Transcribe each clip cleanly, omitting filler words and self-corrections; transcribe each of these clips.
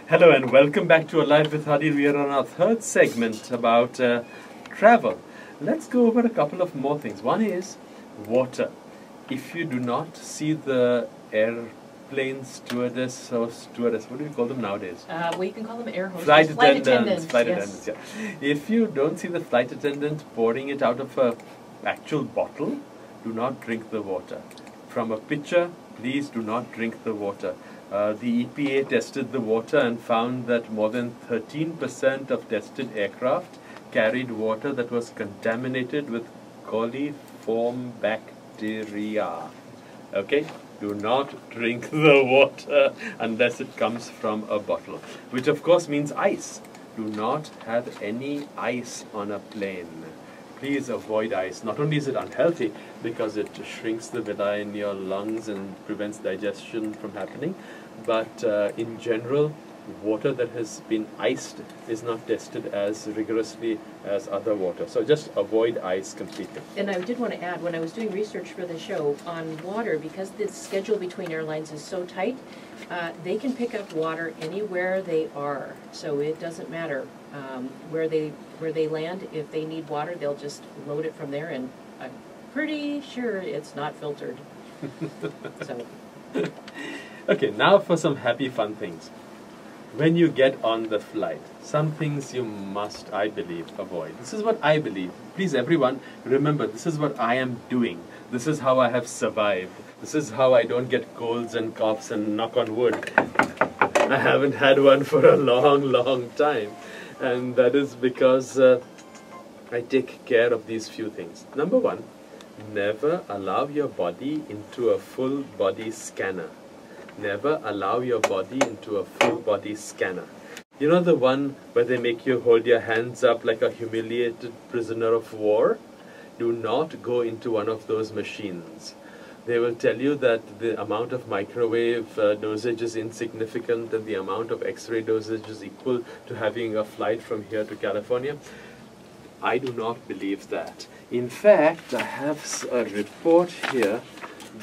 Hello and welcome back to Alive with Aadil. We are on our third segment about travel. Let's go over a couple of more things. One is water. If you do not see the airplane stewardess or stewardess, what do we call them nowadays? Well, you can call them air hostess. Flight attendants. Flight yes. attendants, yeah. If you don't see the flight attendant pouring it out of a actual bottle, do not drink the water. From a pitcher, please do not drink the water. The EPA tested the water and found that more than 13% of tested aircraft carried water that was contaminated with coliform bacteria. Okay? Do not drink the water unless it comes from a bottle, which of course means ice. Do not have any ice on a plane. Please avoid ice. Not only is it unhealthy because it shrinks the villi in your lungs and prevents digestion from happening, but in general, water that has been iced is not tested as rigorously as other water. So just avoid ice completely. And I did want to add, when I was doing research for the show on water, because the schedule between airlines is so tight, they can pick up water anywhere they are. So it doesn't matter where they land. If they need water, they'll just load it from there, and I'm pretty sure it's not filtered. So. Okay, now for some happy fun things. When you get on the flight, some things you must, I believe, avoid. This is what I believe. Please, everyone, remember, this is what I am doing. This is how I have survived. This is how I don't get colds and coughs and knock on wood. I haven't had one for a long, long time. And that is because I take care of these few things. Number one, never allow your body into a full body scanner. Never allow your body into a full body scanner. You know the one where they make you hold your hands up like a humiliated prisoner of war? Do not go into one of those machines. They will tell you that the amount of microwave dosage is insignificant and the amount of X-ray dosage is equal to having a flight from here to California. I do not believe that. In fact, I have a report here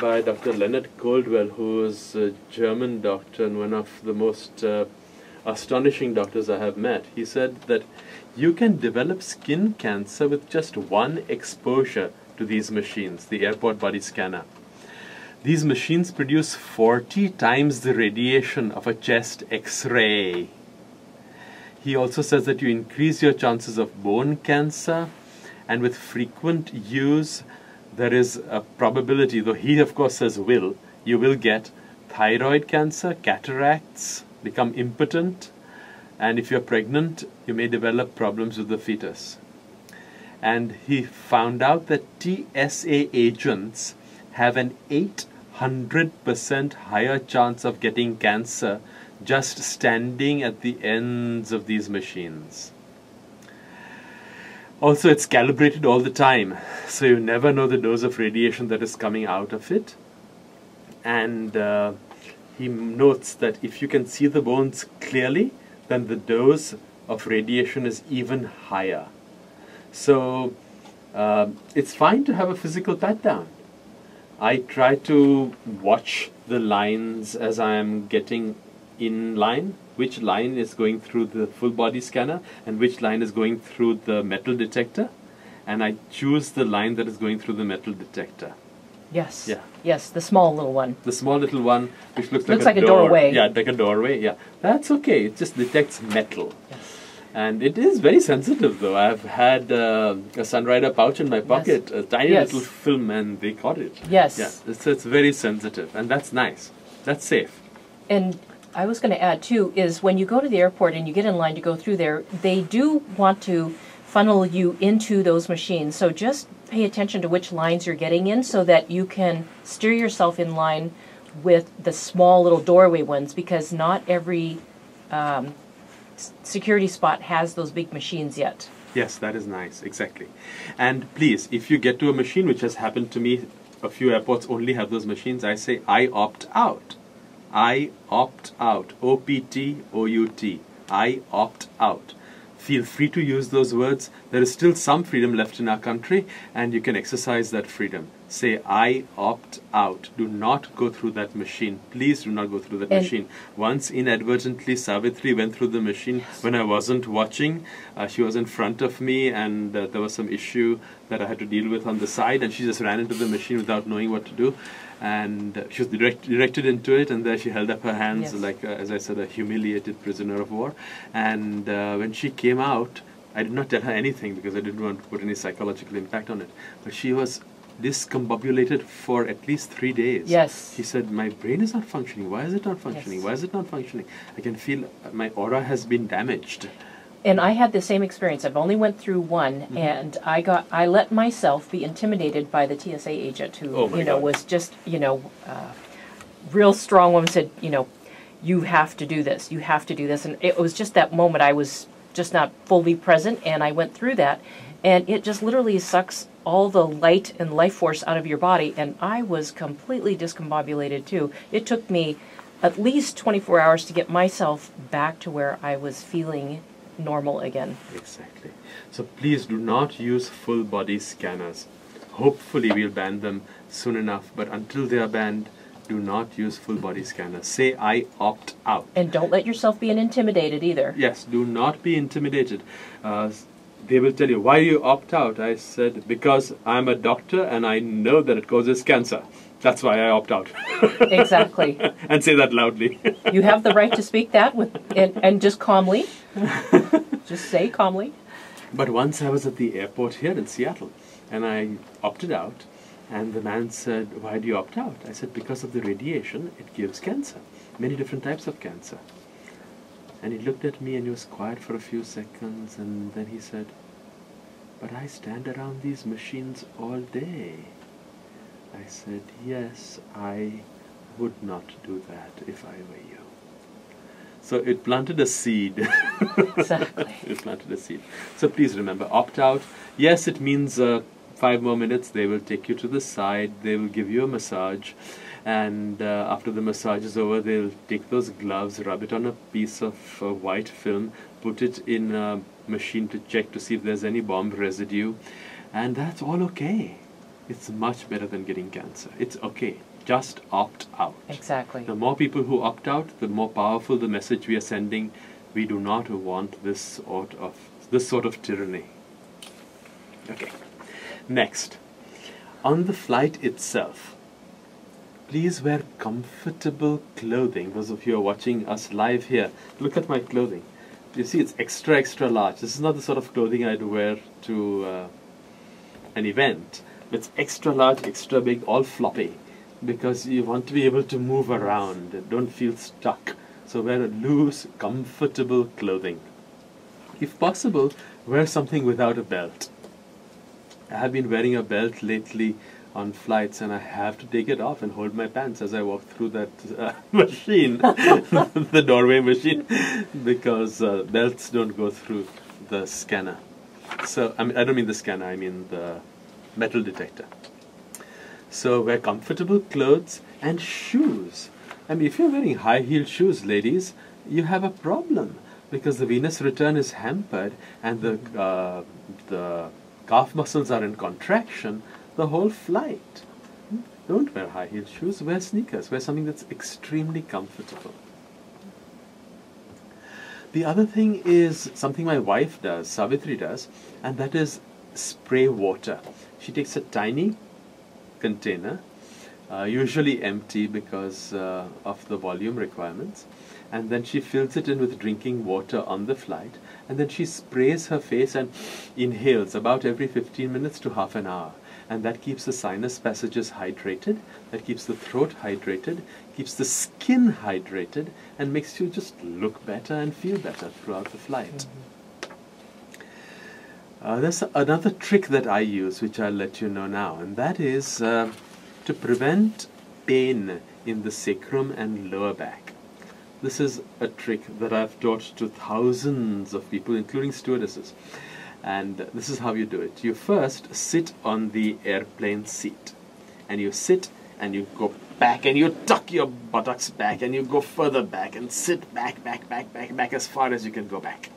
by Dr. Leonard Coldwell, who is a German doctor and one of the most astonishing doctors I have met. He said that you can develop skin cancer with just one exposure to these machines, the airport body scanner. These machines produce 40 times the radiation of a chest X-ray. He also says that you increase your chances of bone cancer, and with frequent use there is a probability, though he of course says you will get thyroid cancer, cataracts, become impotent, and if you're pregnant, you may develop problems with the fetus. And he found out that TSA agents have an 800% higher chance of getting cancer just standing at the ends of these machines. Also, it's calibrated all the time, so you never know the dose of radiation that is coming out of it. And he notes that if you can see the bones clearly, then the dose of radiation is even higher. So it's fine to have a physical pat down. I try to watch the lines as I am getting in line, which line is going through the full body scanner and which line is going through the metal detector, and I choose the line that is going through the metal detector. Yes. Yeah. Yes, the small little one. The small little one which looks like a a doorway. Yeah, like a doorway. Yeah, that's okay. It just detects metal. Yes. And it is very sensitive, though. I've had a Sunrider pouch in my pocket, a tiny little film, and they caught it. Yes. Yeah, it's very sensitive, and that's nice. That's safe. And I was going to add, too, is when you go to the airport and you get in line to go through there, they do want to funnel you into those machines. So just pay attention to which lines you're getting in so that you can steer yourself in line with the small little doorway ones, because not every security spot has those big machines yet. Yes, that is nice, exactly. And please, if you get to a machine, which has happened to me, a few airports only have those machines, I say, I opt out. I opt out. O-P-T-O-U-T. I opt out. Feel free to use those words. There is still some freedom left in our country, and you can exercise that freedom. say, I opt out. Do not go through that machine. Please do not go through that machine. Once inadvertently, Savitri went through the machine when I wasn't watching. She was in front of me, and there was some issue that I had to deal with on the side, and she just ran into the machine without knowing what to do. And she was directed into it, and there she held up her hands like, as I said, a humiliated prisoner of war. And when she came out, I did not tell her anything because I didn't want to put any psychological impact on it. But she was discombobulated for at least 3 days. Yes. She said, my brain is not functioning. Why is it not functioning? Why is it not functioning? I can feel my aura has been damaged. And I had the same experience. I've only went through one, and I let myself be intimidated by the TSA agent who, was just, real strong woman, said, you have to do this, you have to do this. And it was just that moment I was just not fully present, and I went through that. And it just literally sucks all the light and life force out of your body, and I was completely discombobulated too. It took me at least 24 hours to get myself back to where I was feeling normal again. Exactly. So please do not use full body scanners. Hopefully we'll ban them soon enough, but until they are banned, do not use full body scanners. Say, I opt out. And don't let yourself be intimidated either. Yes, do not be intimidated. They will tell you, why do you opt out? I said, because I'm a doctor and I know that it causes cancer. That's why I opt out. Exactly. And say that loudly. You have the right to speak that and just calmly. Just say calmly. But once I was at the airport here in Seattle, and I opted out, and the man said, why do you opt out? I said, because of the radiation, it gives cancer. Many different types of cancer. And he looked at me and he was quiet for a few seconds, and then he said, but I stand around these machines all day. I said, yes, I would not do that if I were you. So it planted a seed. Exactly. It planted a seed. So please remember, opt out. Yes, it means 5 more minutes. They will take you to the side. They will give you a massage. And after the massage is over, they'll take those gloves, rub it on a piece of white film, put it in a machine to check to see if there's any bomb residue. And that's all okay. It's much better than getting cancer. It's okay. Just opt out. Exactly. The more people who opt out, the more powerful the message we are sending. We do not want this sort of tyranny. Okay. Next, on the flight itself, please wear comfortable clothing. Those of you who are watching us live here, look at my clothing. You see, it's extra, extra large. This is not the sort of clothing I'd wear to an event. It's extra large, extra big, all floppy, because you want to be able to move around. Don't feel stuck. So wear loose, comfortable clothing. If possible, wear something without a belt. I have been wearing a belt lately on flights, and I have to take it off and hold my pants as I walk through that machine, the doorway machine, because belts don't go through the scanner. So, I don't mean the scanner, I mean the metal detector. So wear comfortable clothes and shoes. I mean, if you're wearing high-heeled shoes, ladies, you have a problem, because the venous return is hampered and the calf muscles are in contraction the whole flight. Don't wear high-heeled shoes, wear sneakers, wear something that's extremely comfortable. The other thing is something my wife does, Savitri does, and that is spray water. She takes a tiny container, usually empty because of the volume requirements, and then she fills it in with drinking water on the flight, and then she sprays her face and inhales about every 15 minutes to half an hour. And that keeps the sinus passages hydrated, that keeps the throat hydrated, keeps the skin hydrated, and makes you just look better and feel better throughout the flight. There's another trick that I use, which I'll let you know now, and that is to prevent pain in the sacrum and lower back. This is a trick that I've taught to thousands of people, including stewardesses. And this is how you do it. You first sit on the airplane seat, and you sit and you go back and you tuck your buttocks back and you go further back and sit back as far as you can go back.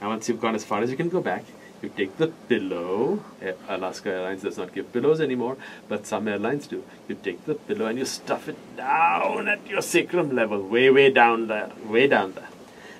Now once you've gone as far as you can go back, You take the pillow. Alaska Airlines does not give pillows anymore, but some airlines do. You take the pillow and you stuff it down at your sacrum level, way down there, way down there.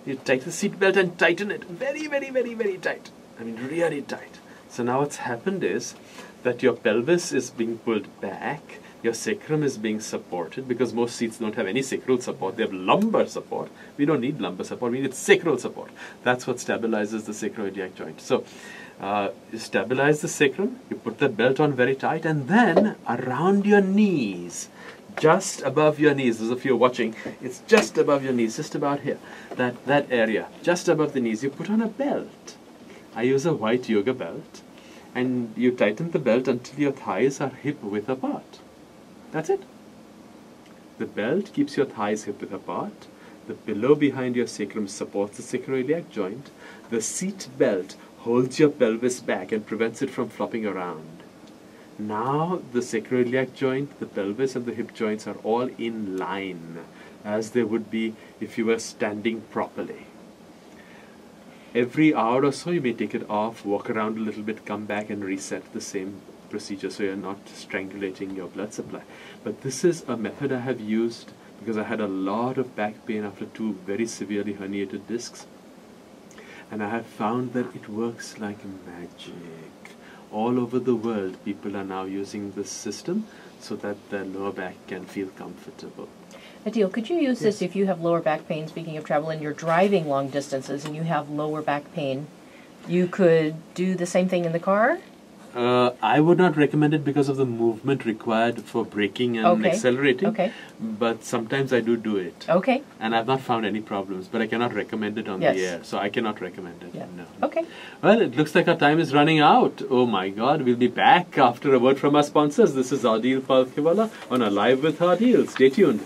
You take the seatbelt and tighten it very, very, very, very tight. I mean, really tight. So now what's happened is that your pelvis is being pulled back, your sacrum is being supported, because most seats don't have any sacral support, they have lumbar support. We don't need lumbar support, we need sacral support. That's what stabilizes the sacroiliac joint. So you stabilize the sacrum, you put the belt on very tight, and then around your knees, just above your knees, those of you watching, it's just above your knees, just about here, that area, just above the knees, you put on a belt. I use a white yoga belt, and you tighten the belt until your thighs are hip width apart. That's it. The belt keeps your thighs hip width apart. The pillow behind your sacrum supports the sacroiliac joint. The seat belt holds your pelvis back and prevents it from flopping around. Now the sacroiliac joint, the pelvis and the hip joints are all in line, as they would be if you were standing properly. Every hour or so you may take it off, walk around a little bit, come back and reset the same procedure so you're not strangulating your blood supply. But this is a method I have used because I had a lot of back pain after 2 very severely herniated discs, and I have found that it works like magic. All over the world people are now using this system so that their lower back can feel comfortable. Aadil, could you use this if you have lower back pain, speaking of travel, and you're driving long distances and you have lower back pain? You could do the same thing in the car? I would not recommend it because of the movement required for braking and accelerating. Okay. But sometimes I do it. Okay. And I've not found any problems, but I cannot recommend it on the air. So I cannot recommend it. Yeah. No. Okay. Well, it looks like our time is running out. Oh my God, we'll be back after a word from our sponsors. This is Aadil Palkhiwala on a Live with Aadil. Stay tuned.